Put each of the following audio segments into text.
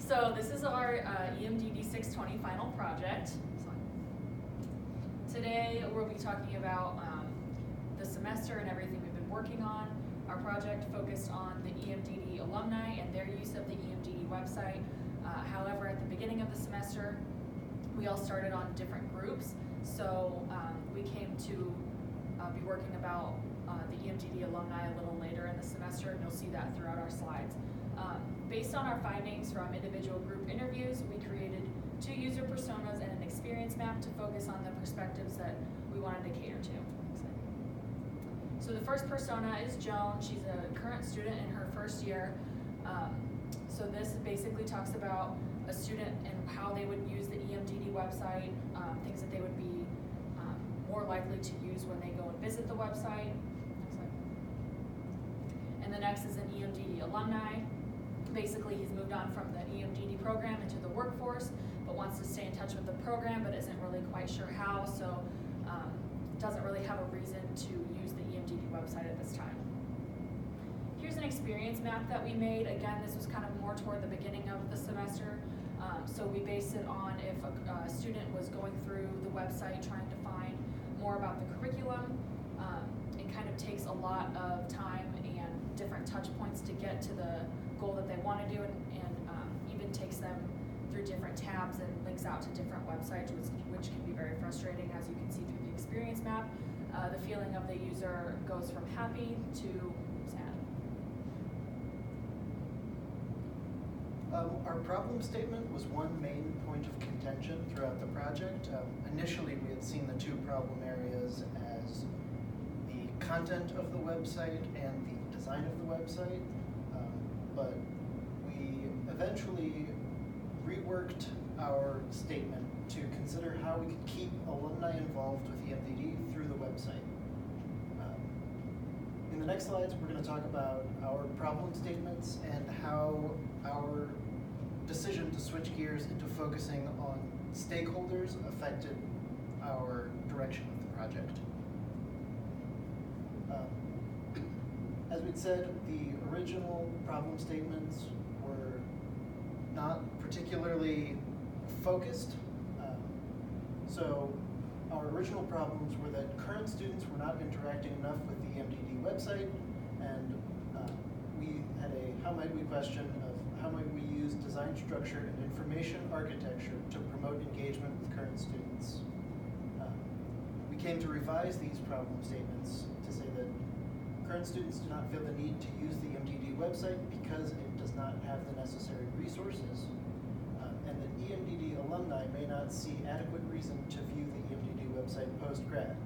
So this is our EMDD 620 final project. Today we'll be talking about the semester and everything we've been working on. Our project focused on the EMDD alumni and their use of the EMDD website. However, at the beginning of the semester, we all started on different groups. So we came to be working about the EMDD alumni a little later in the semester, and you'll see that throughout our slides. Based on our findings from individual group interviews, we created 2 user personas and an experience map to focus on the perspectives that we wanted to cater to. So the first persona is Joan. She's a current student in her first year. So this basically talks about a student and how they would use the EMDD website, things that they would be more likely to use when they go and visit the website. And the next is an EMDD alumni. Basically, he's moved on from the EMDD program into the workforce, but wants to stay in touch with the program, but isn't really quite sure how, so doesn't really have a reason to use the EMDD website at this time. Here's an experience map that we made. Again, this was kind of more toward the beginning of the semester. So we based it on if a student was going through the website trying to find more about the curriculum. It kind of takes a lot of time and different touch points to get to the goal that they want to do, and even takes them through different tabs and links out to different websites, which can be very frustrating, as you can see through the experience map. The feeling of the user goes from happy to sad. Our problem statement was one main point of contention throughout the project. Initially, we had seen the 2 problem areas as the content of the website and the design of the website, but we eventually reworked our statement to consider how we could keep alumni involved with EMDD through the website. In the next slides, we're going to talk about our problem statements and how our decision to switch gears into focusing on stakeholders affected our direction of the project. As we'd said, the original problem statements were not particularly focused. So our original problems were that current students were not interacting enough with the EMDD website, and we had a how might we question of how might we use design structure and information architecture to promote engagement with current students. We came to revise these problem statements to say that current students do not feel the need to use the EMDD website because it does not have the necessary resources, and that EMDD alumni may not see adequate reason to view the EMDD website post-grad.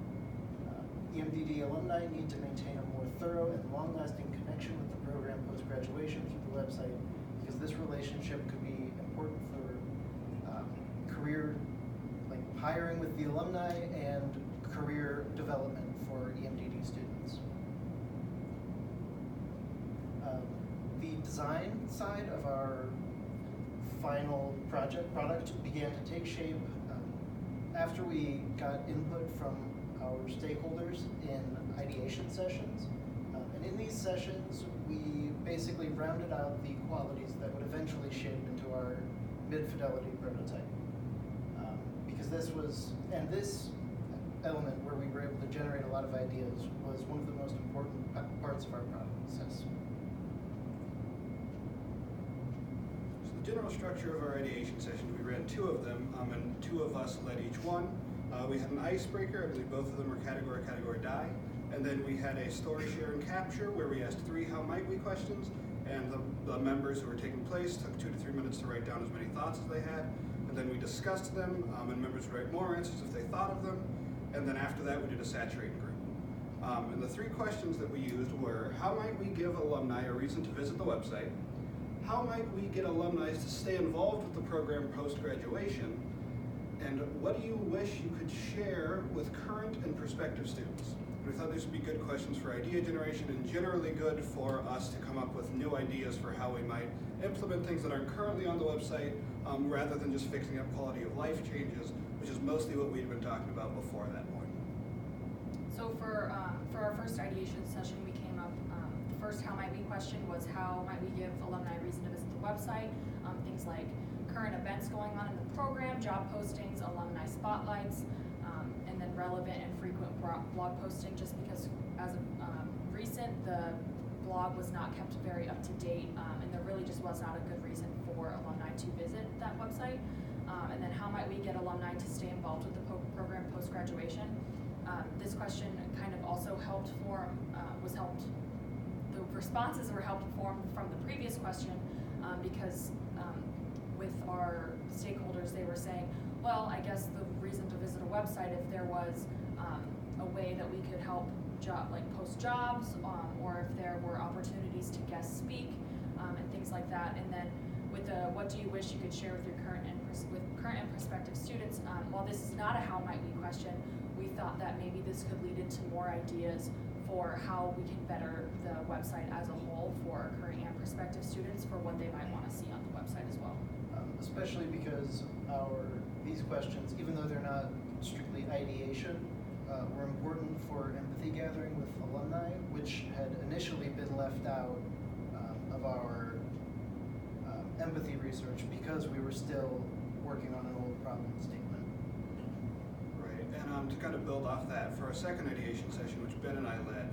EMDD alumni need to maintain a more thorough and long-lasting connection with the program post-graduation through the website, because this relationship could be important for career, like hiring with the alumni and career development for EMDD students. The design side of our final product began to take shape after we got input from our stakeholders in ideation sessions. And in these sessions, we basically rounded out the qualities that would eventually shape into our mid-fidelity prototype. Because this element where we were able to generate a lot of ideas was one of the most important parts of our process. The general structure of our ideation sessions, we ran 2 of them, and 2 of us led each one. We had an icebreaker. I believe both of them were category die. And then we had a story, share, and capture, where we asked 3 how might we questions, and the members who were taking place took 2 to 3 minutes to write down as many thoughts as they had. And then we discussed them, and members would write more answers if they thought of them. And then after that, we did a saturating group. And the 3 questions that we used were, how might we give alumni a reason to visit the website? How might we get alumni to stay involved with the program post-graduation? And what do you wish you could share with current and prospective students? We thought these would be good questions for idea generation and generally good for us to come up with new ideas for how we might implement things that aren't currently on the website, rather than just fixing up quality of life changes, which is mostly what we'd been talking about before that point. So for our first ideation session, we came up, the first how might we question was how might we give alumni a reason to visit the website, things like current events going on in the program, job postings, alumni spotlights, and then relevant and frequent blog posting, just because as of recent, the blog was not kept very up to date, and there really just was not a good reason for alumni to visit that website. And then how might we get alumni to stay involved with the program post-graduation? This question kind of also helped form, the responses were helped form from the previous question, because with our stakeholders, they were saying, well, I guess the reason to visit a website if there was a way that we could help post jobs, or if there were opportunities to guest speak, and things like that. And then with the what do you wish you could share with your current and prospective students, while this is not a how might we question, we thought that maybe this could lead into more ideas for how we can better the website as a whole for our current and prospective students for what they might want to see on the website as well. Especially because these questions, even though they're not strictly ideation, were important for empathy gathering with alumni, which had initially been left out of our empathy research because we were still working on an old problem statement. Right, and to kind of build off that, for our second ideation session, which Ben and I led,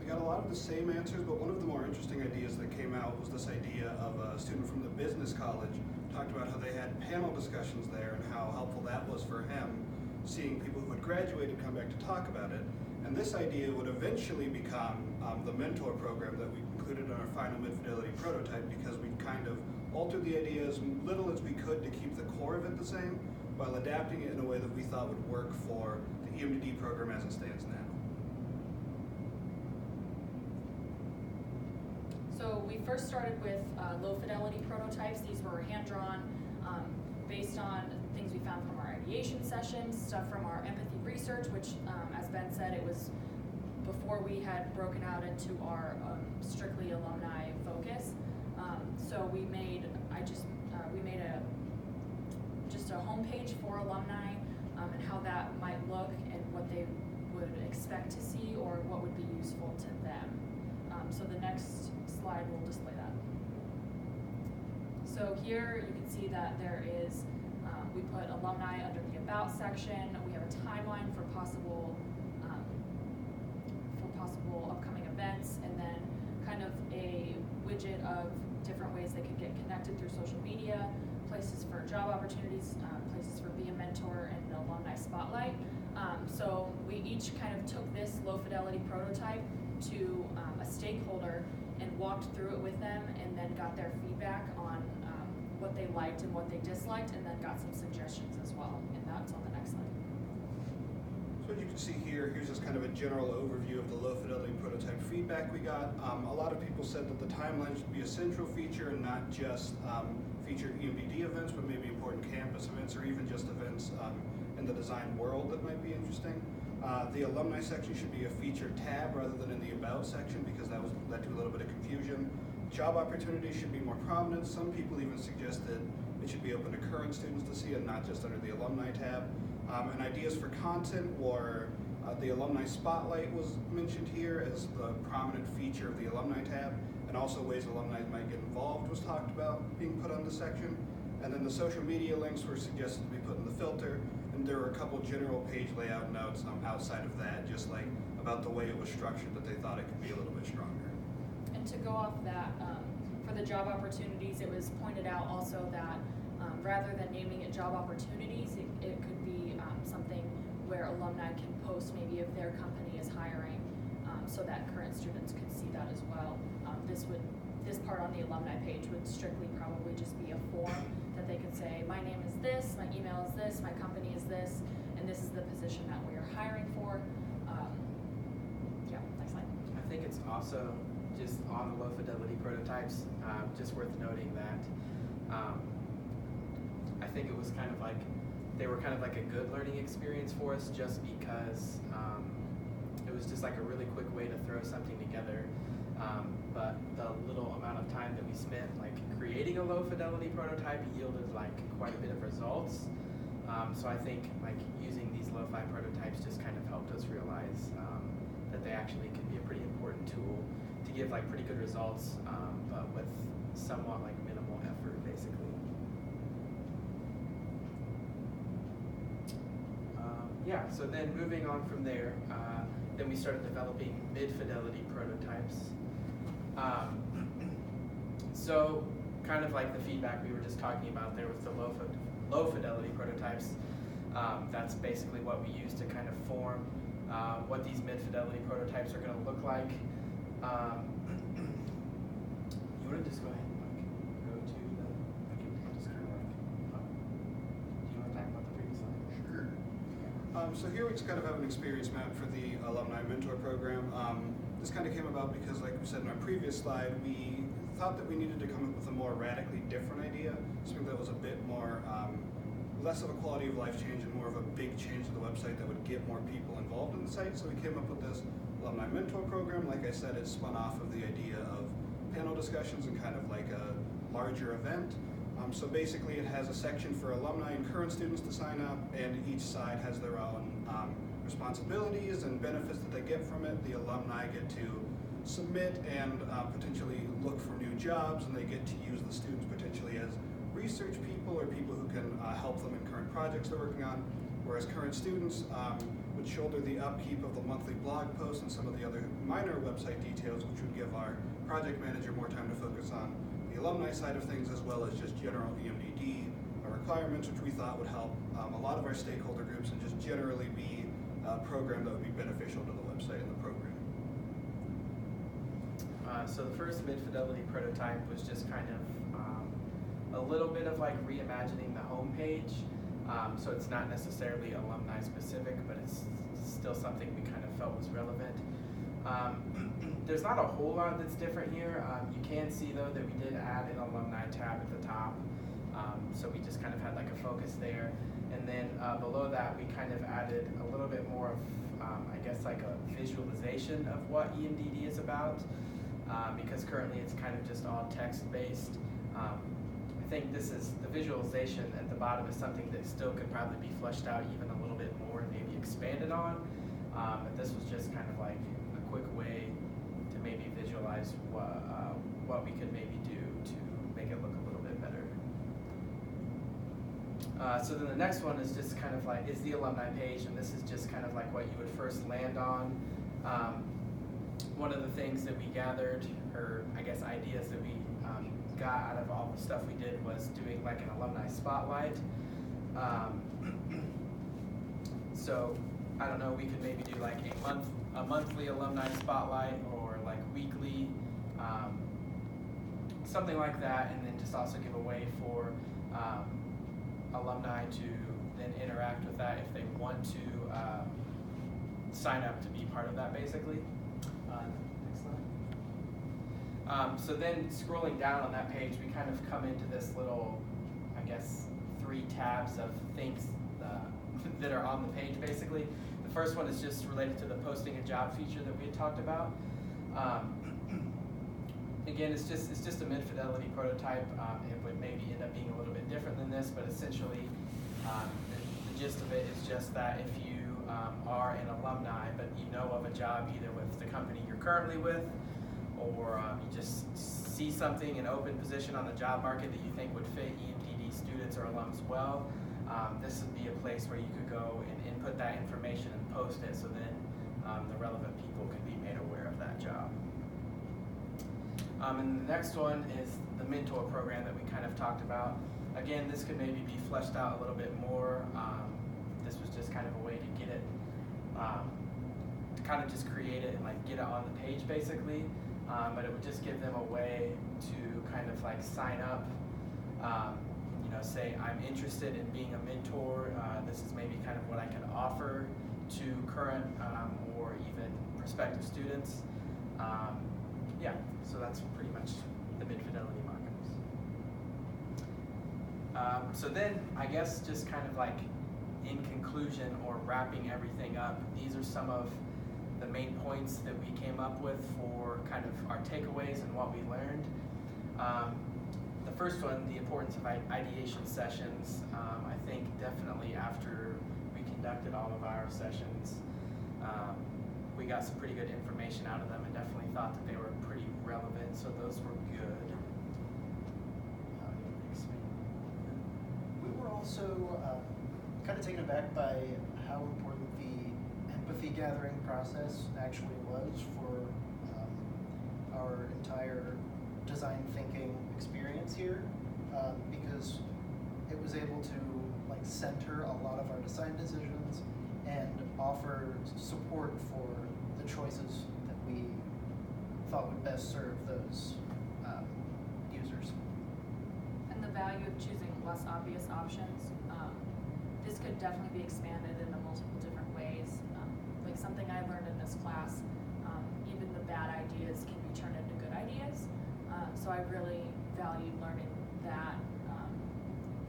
we got a lot of the same answers, but one of the more interesting ideas that came out was this idea of a student from the business college talked about how they had panel discussions there and how helpful that was for him, seeing people who had graduated come back to talk about it. And this idea would eventually become the mentor program that we included in our final mid-fidelity prototype, because we kind of altered the idea as little as we could to keep the core of it the same, while adapting it in a way that we thought would work for the EMDD program as it stands now. So we first started with low fidelity prototypes. These were hand-drawn, based on things we found from our ideation sessions, stuff from our empathy research, which, as Ben said, it was before we had broken out into our strictly alumni focus. So we made just a homepage for alumni, and how that might look and what they would expect to see or what would be useful to them. So the next slide will display that. So here you can see that there is, we put alumni under the About section. We have a timeline for possible upcoming events, and then kind of a widget of different ways they could get connected through social media, places for job opportunities, places for Be a Mentor, and the Alumni Spotlight. So we each kind of took this low fidelity prototype to a stakeholder and walked through it with them, and then got their feedback on what they liked and what they disliked, and then got some suggestions as well, and that's on the next slide. So what you can see here, here's just kind of a general overview of the low fidelity prototype feedback we got. A lot of people said that the timeline should be a central feature and not just feature EMDD events, but maybe important campus events or even just events in the design world that might be interesting. The alumni section should be a featured tab rather than in the About section, because that led to a little bit of confusion. Job opportunities should be more prominent. Some people even suggested it should be open to current students to see and not just under the alumni tab. And ideas for content were the alumni spotlight was mentioned here as the prominent feature of the alumni tab, and also ways alumni might get involved was talked about being put on the section. And then the social media links were suggested to be put in the filter, and there were a couple general page layout notes outside of that, just like about the way it was structured, that they thought it could be a little bit stronger. And to go off that, for the job opportunities, it was pointed out also that rather than naming it job opportunities, it could be something where alumni can post maybe if their company is hiring, so that current students could see that as well. This part on the alumni page would strictly probably just be a form that they could say, my name is this, my email is this, my company is this, and this is the position that we are hiring for. Yeah, next slide. I think it's also just on the low fidelity prototypes, just worth noting that I think it was kind of like, they were kind of like a good learning experience for us, just because it was just like a really quick way to throw something together. But the little amount of time that we spent like creating a low fidelity prototype yielded like quite a bit of results. So I think like using these lo-fi prototypes just kind of helped us realize that they actually could be a pretty important tool to give like pretty good results, but with somewhat like minimal effort, basically. Yeah, so then moving on from there, then we started developing mid-fidelity prototypes. So kind of like the feedback we were just talking about there with the low fidelity prototypes, that's basically what we use to kind of form what these mid-fidelity prototypes are going to look like. You want to just go ahead and like go to the, I can just kind of like, do you want to talk about the previous slide? Sure. So here we just kind of have an experience map for the alumni mentor program. This kind of came about because, like we said in our previous slide, we thought that we needed to come up with a more radically different idea, something that was a bit more, less of a quality of life change and more of a big change to the website that would get more people involved in the site. So we came up with this alumni mentor program. Like I said, it spun off of the idea of panel discussions and kind of like a larger event. So basically it has a section for alumni and current students to sign up, and each side has their own responsibilities and benefits that they get from it. The alumni get to submit and potentially look for new jobs, and they get to use the students potentially as research people or people who can help them in current projects they're working on, whereas current students would shoulder the upkeep of the monthly blog posts and some of the other minor website details, which would give our project manager more time to focus on the alumni side of things, as well as just general EMDD requirements, which we thought would help a lot of our stakeholder groups and just generally be a program that would be beneficial to the website and the program. So the first mid-fidelity prototype was just kind of a little bit of like reimagining the homepage. So it's not necessarily alumni specific, but it's still something we kind of felt was relevant. There's not a whole lot that's different here. You can see though that we did add an alumni tab at the top. So we just kind of had like a focus there. And then below that, we kind of added a little bit more of, I guess like a visualization of what EMDD is about. Because currently it's kind of just all text-based. I think this is, the visualization at the bottom is something that still could probably be fleshed out even a little bit more and maybe expanded on. But this was just kind of like a quick way to maybe visualize what we could maybe do to make it look a little bit better. So then the next one is just kind of like, is the alumni page, and this is just kind of like what you would first land on. One of the things that we gathered, or I guess ideas that we got out of all the stuff we did, was doing like an alumni spotlight. So I don't know, we could maybe do like a monthly alumni spotlight, or like weekly, something like that, and then just also give a way for alumni to then interact with that if they want to sign up to be part of that, basically. Next slide. So then scrolling down on that page, we kind of come into this little, I guess, 3 tabs of things that are on the page, basically. The first one is just related to the posting a job feature that we had talked about. Again, it's just a mid-fidelity prototype. It would maybe end up being a little bit different than this, but essentially the gist of it is just that if you are an alumni, but you know of a job either with the company you're currently with, or you just see something, an open position on the job market that you think would fit EMDD students or alums well, this would be a place where you could go and input that information and post it, so then the relevant people can be made aware of that job. And the next one is the mentor program that we kind of talked about. Again, this could maybe be fleshed out a little bit more. This was just kind of a way to get it, to kind of just create it and like get it on the page, basically. But it would just give them a way to kind of like sign up, you know, say I'm interested in being a mentor. This is maybe kind of what I can offer to current or even prospective students. Yeah, so that's pretty much the mid-fidelity markups. So then, I guess just kind of like in conclusion or wrapping everything up, these are some of the main points that we came up with for kind of our takeaways and what we learned. The first one, the importance of ideation sessions. I think definitely after we conducted all of our sessions, we got some pretty good information out of them and definitely thought that they were pretty relevant, so those were good. We were also kind of taken aback by how important the empathy gathering process actually was for our entire design thinking experience here, because it was able to center a lot of our design decisions and offer support for the choices that we thought would best serve those users. And the value of choosing less obvious options. This could definitely be expanded into multiple different ways. Like something I learned in this class, even the bad ideas can be turned into good ideas. So I really valued learning that,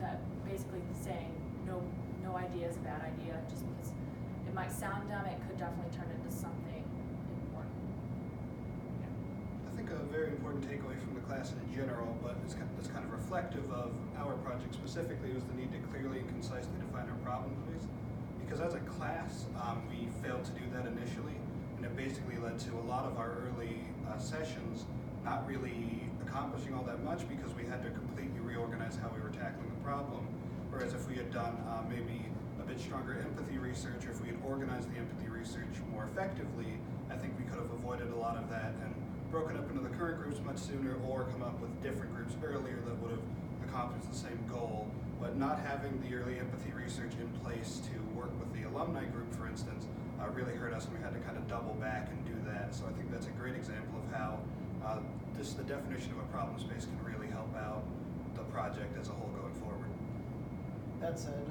that basically saying no idea is a bad idea, just because it might sound dumb, it could definitely turn into something important. I think a very important takeaway from the class in general, but it's kind of reflective of our project specifically, was the need to clearly and concisely define our problem space. Because as a class, we failed to do that initially, and it basically led to a lot of our early sessions not really accomplishing all that much because we had to completely reorganize how we were tackling the problem. Whereas if we had done maybe a bit stronger empathy research, or if we had organized the empathy research more effectively, I think we could have avoided a lot of that and broken up into the current groups much sooner, or come up with different groups earlier that would have accomplished the same goal. But not having the early empathy research in place to work with the alumni group, for instance, really hurt us, and we had to kind of double back and do that. So I think that's a great example of how the definition of a problem space can really help out the project as a whole going forward. That said,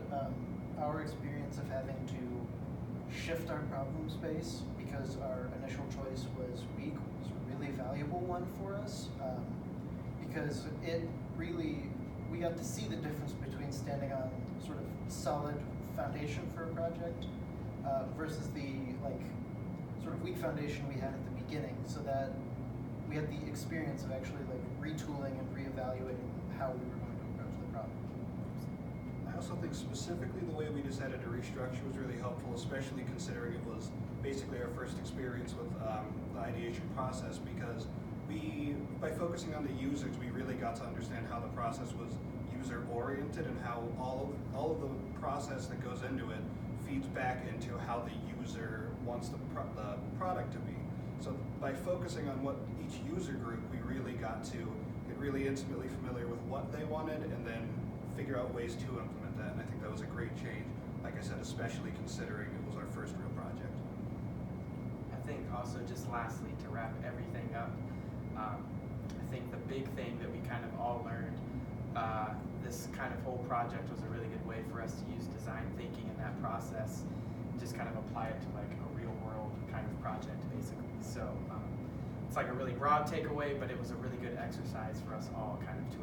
our experience of having to shift our problem space because our initial choice was weak was a really valuable one for us, because it really, we got to see the difference between standing on sort of solid foundation for a project versus the sort of weak foundation we had at the beginning, so that we had the experience of actually retooling and reevaluating how we were going to approach the problem. I also think specifically the way we decided to restructure was really helpful, especially considering it was basically our first experience with the ideation process, because by focusing on the users, we really got to understand how the process was user-oriented and how all of the process that goes into it feeds back into how the user wants the product to be. So by focusing on what each user group, we really got to get really intimately familiar with what they wanted and then figure out ways to implement that. And I think that was a great change, like I said, especially considering it was our first real project. I think also, just lastly, to wrap everything up, I think the big thing that we kind of all learned, this kind of whole project was a really good way for us to use design thinking in that process, just kind of apply it to a real world kind of project basically. So it's a really broad takeaway, but it was a really good exercise for us all kind of to